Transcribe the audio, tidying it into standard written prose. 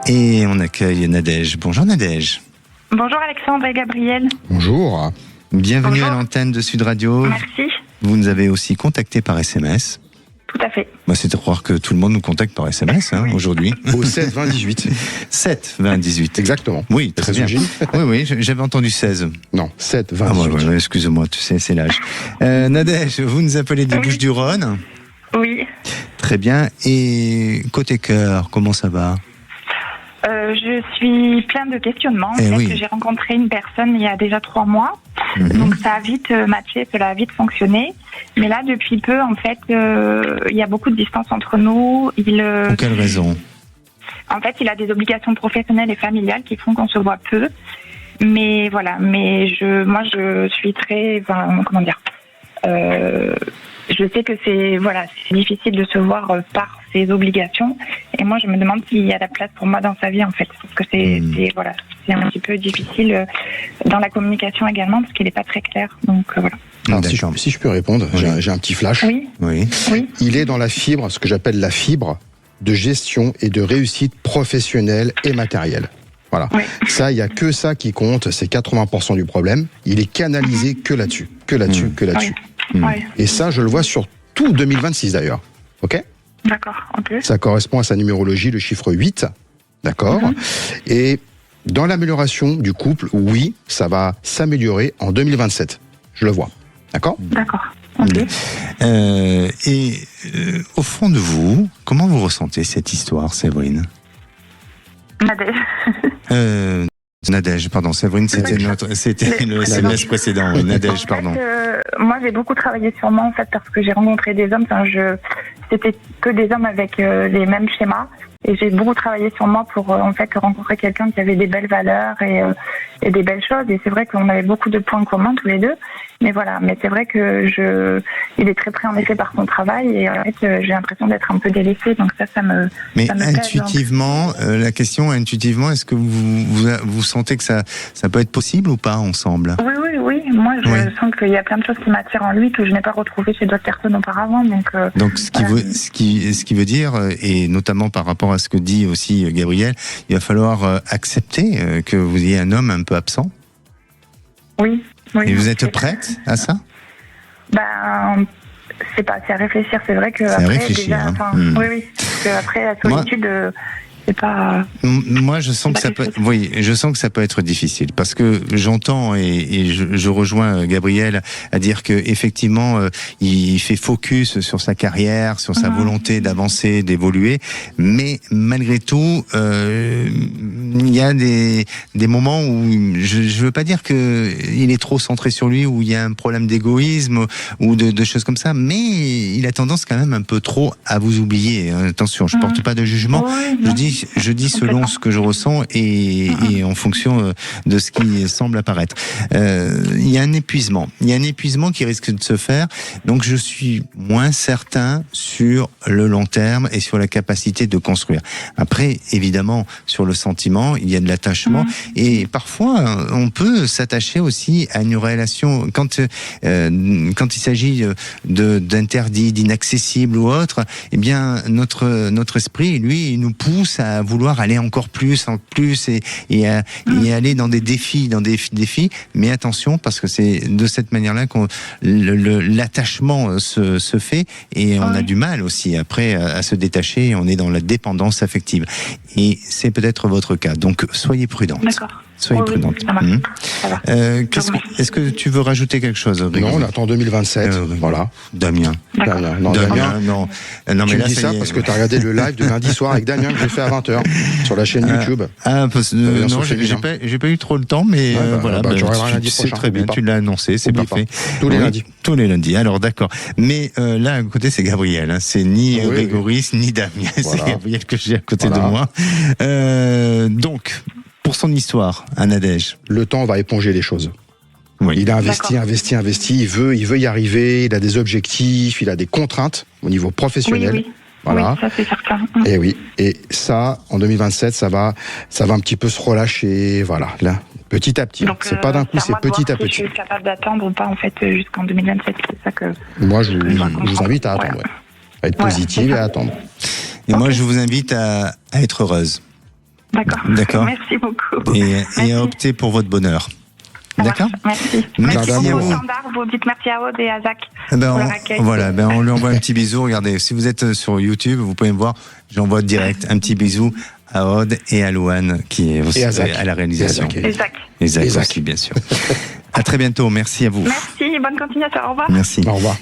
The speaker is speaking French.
Et on accueille Nadège. Bonjour Nadège. Bonjour Alexandre et Gabriel. Bonjour. Bienvenue Bonjour. à l'antenne de Sud Radio. Merci. Vous nous avez aussi contacté par SMS. Tout à fait. C'est à croire que tout le monde nous contacte par SMS aujourd'hui. Au 7 20 18. 7 20 18. Exactement. Oui, très bien. Gilles Oui, j'avais entendu 16. Non, 7 20 Ah 18. ouais, excuse-moi, tu sais, c'est l'âge. Nadège, vous nous appelez des Oui. Bouches-du-Rhône. Oui. Très bien. Et côté cœur, comment ça va? Je suis plein de questionnements. En Eh fait, oui. j'ai rencontré une personne il y a déjà 3 mois. Mhm. Donc ça a vite matché, cela a vite fonctionné. Mais là, depuis peu, en fait, il y a beaucoup de distance entre nous. Pour quelle raison? En fait, il a des obligations professionnelles et familiales qui font qu'on se voit peu. Mais voilà, moi, je suis très, comment dire, je sais que c'est difficile de se voir par ses obligations. Et moi, je me demande s'il y a la place pour moi dans sa vie, en fait, parce que c'est un petit peu difficile dans la communication également, parce qu'il n'est pas très clair. Donc voilà. Alors, D'accord. si je peux répondre, Oui. j'ai un petit flash. Oui, Oui. oui, Il est dans la fibre, ce que j'appelle la fibre de gestion et de réussite professionnelle et matérielle. Voilà. oui. Ça, il n'y a que ça qui compte, c'est 80% du problème. Il est canalisé que là-dessus, que là-dessus, que là-dessus. Oui. Et ça, je le vois sur tout 2026 d'ailleurs. Ok ? D'accord, ok. Ça correspond à sa numérologie, le chiffre 8. D'accord ? Et dans l'amélioration du couple, oui, ça va s'améliorer en 2027. Je le vois. D'accord ? D'accord, ok. Au fond de vous, comment vous ressentez cette histoire, Séverine? Nadège, pardon, Séverine, c'était le SMS précédent. Oui, Nadège, pardon. En fait, moi, j'ai beaucoup travaillé sur moi, en fait, parce que j'ai rencontré des hommes. C'était que des hommes avec les mêmes schémas. Et j'ai beaucoup travaillé sur moi pour, en fait, rencontrer quelqu'un qui avait des belles valeurs et des belles choses. Et c'est vrai qu'on avait beaucoup de points communs tous les deux. Mais voilà, mais c'est vrai que il est très près, en effet, par son travail. Et en fait, j'ai l'impression d'être un peu délaissée. Donc ça me Mais ça me pèse, intuitivement, la question, intuitivement, est-ce que vous sentez que ça peut être possible ou pas ensemble? Oui. Moi, je Ouais. sens qu'il y a plein de choses qui m'attirent en lui que je n'ai pas retrouvées chez d'autres personnes auparavant. Donc, ce qui veut dire, et notamment par rapport à ce que dit aussi Gabriel, il va falloir accepter que vous ayez un homme un peu absent. Oui. Et vous êtes c'est- prête à ça? C'est à réfléchir. C'est vrai que C'est à après, réfléchir, déjà, hein. oui. Parce que après, la solitude, c'est pas. Moi, je sens que ça peut. Oui, je sens que ça peut être difficile parce que j'entends et je rejoins Gabriel à dire que effectivement, il fait focus sur sa carrière, sur sa volonté d'avancer, d'évoluer, mais malgré tout, il y a des moments où je veux pas dire que il est trop centré sur lui, où il y a un problème d'égoïsme ou de choses comme ça, mais il a tendance quand même un peu trop à vous oublier. Attention, je porte pas de jugement. Oui, Je non. dis selon ce que je ressens et en fonction de ce qui semble apparaître. Il y a un épuisement. Il y a un épuisement qui risque de se faire. Donc je suis moins certain sur le long terme et sur la capacité de construire. Après, évidemment, sur le sentiment, il y a de l'attachement et parfois on peut s'attacher aussi à une relation quand il s'agit d'interdits, d'inaccessibles ou autres. Eh bien, notre esprit, lui, il nous pousse à vouloir aller encore plus, et aller dans des défis, mais attention, parce que c'est de cette manière-là que l'attachement se fait, et on a du mal aussi après à se détacher, on est dans la dépendance affective. Et c'est peut-être votre cas, donc soyez prudente. D'accord. Soyez Oui, prudente. ça marche. Ça va. Est-ce que tu veux rajouter quelque chose, Non, Grégory? on attend 2027. Voilà. Damien. D'accord. Damien. Non, Damien, Damien. non, Tu mais me là, dis ça ça y est. parce que tu as regardé le live de lundi soir avec Damien que j'ai fait à 20h sur la chaîne YouTube. Parce que bien non, sûr, j'ai pas eu trop le temps, mais voilà, tu regarderas lundi c'est prochain, très bien, oublie tu l'as annoncé, c'est Oublie parfait. pas. Tous les Oui, lundis. Tous les lundis. Alors d'accord. Mais là, à côté, c'est Gabriel. Hein. C'est ni Oui, Grégory, ni Damien. Voilà. C'est Gabriel que j'ai à côté Voilà. de moi. Donc, pour son histoire, à Nadège. Le temps va éponger les choses. Oui. Il a investi. Il veut y arriver. Il a des objectifs. Il a des contraintes au niveau professionnel. Oui. Voilà. Oui, ça c'est certain. Et oui. Et ça, en 2027, ça va un petit peu se relâcher. Voilà. Là, petit à petit. Donc, C'est pas d'un coup, c'est petit à Si je petit. suis capable d'attendre ou pas, en fait, jusqu'en 2027. C'est ça que. Moi, je que je dois vous comprendre. invite à attendre. Ouais. À être Voilà, positive c'est et ça. à attendre. Et moi, je vous invite à être heureuse. D'accord. D'accord. Merci beaucoup. Et Merci. optez pour votre bonheur. Ça D'accord. marche. Merci. Merci Merci à beaucoup, vous. Standard. Vous dites merci à Aude et à Zach. Eh ben, Pour leur accueil. voilà, ben on lui envoie un petit bisou. Regardez, si vous êtes sur YouTube, vous pouvez me voir. J'envoie direct un petit bisou à Aude et à Louane qui est aussi Et à Zach. à la réalisation. Et à Zach. Et Zach. Et Zach aussi, bien sûr. À très bientôt. Merci à vous. Merci. Bonne continuation. Au revoir. Merci. Au revoir.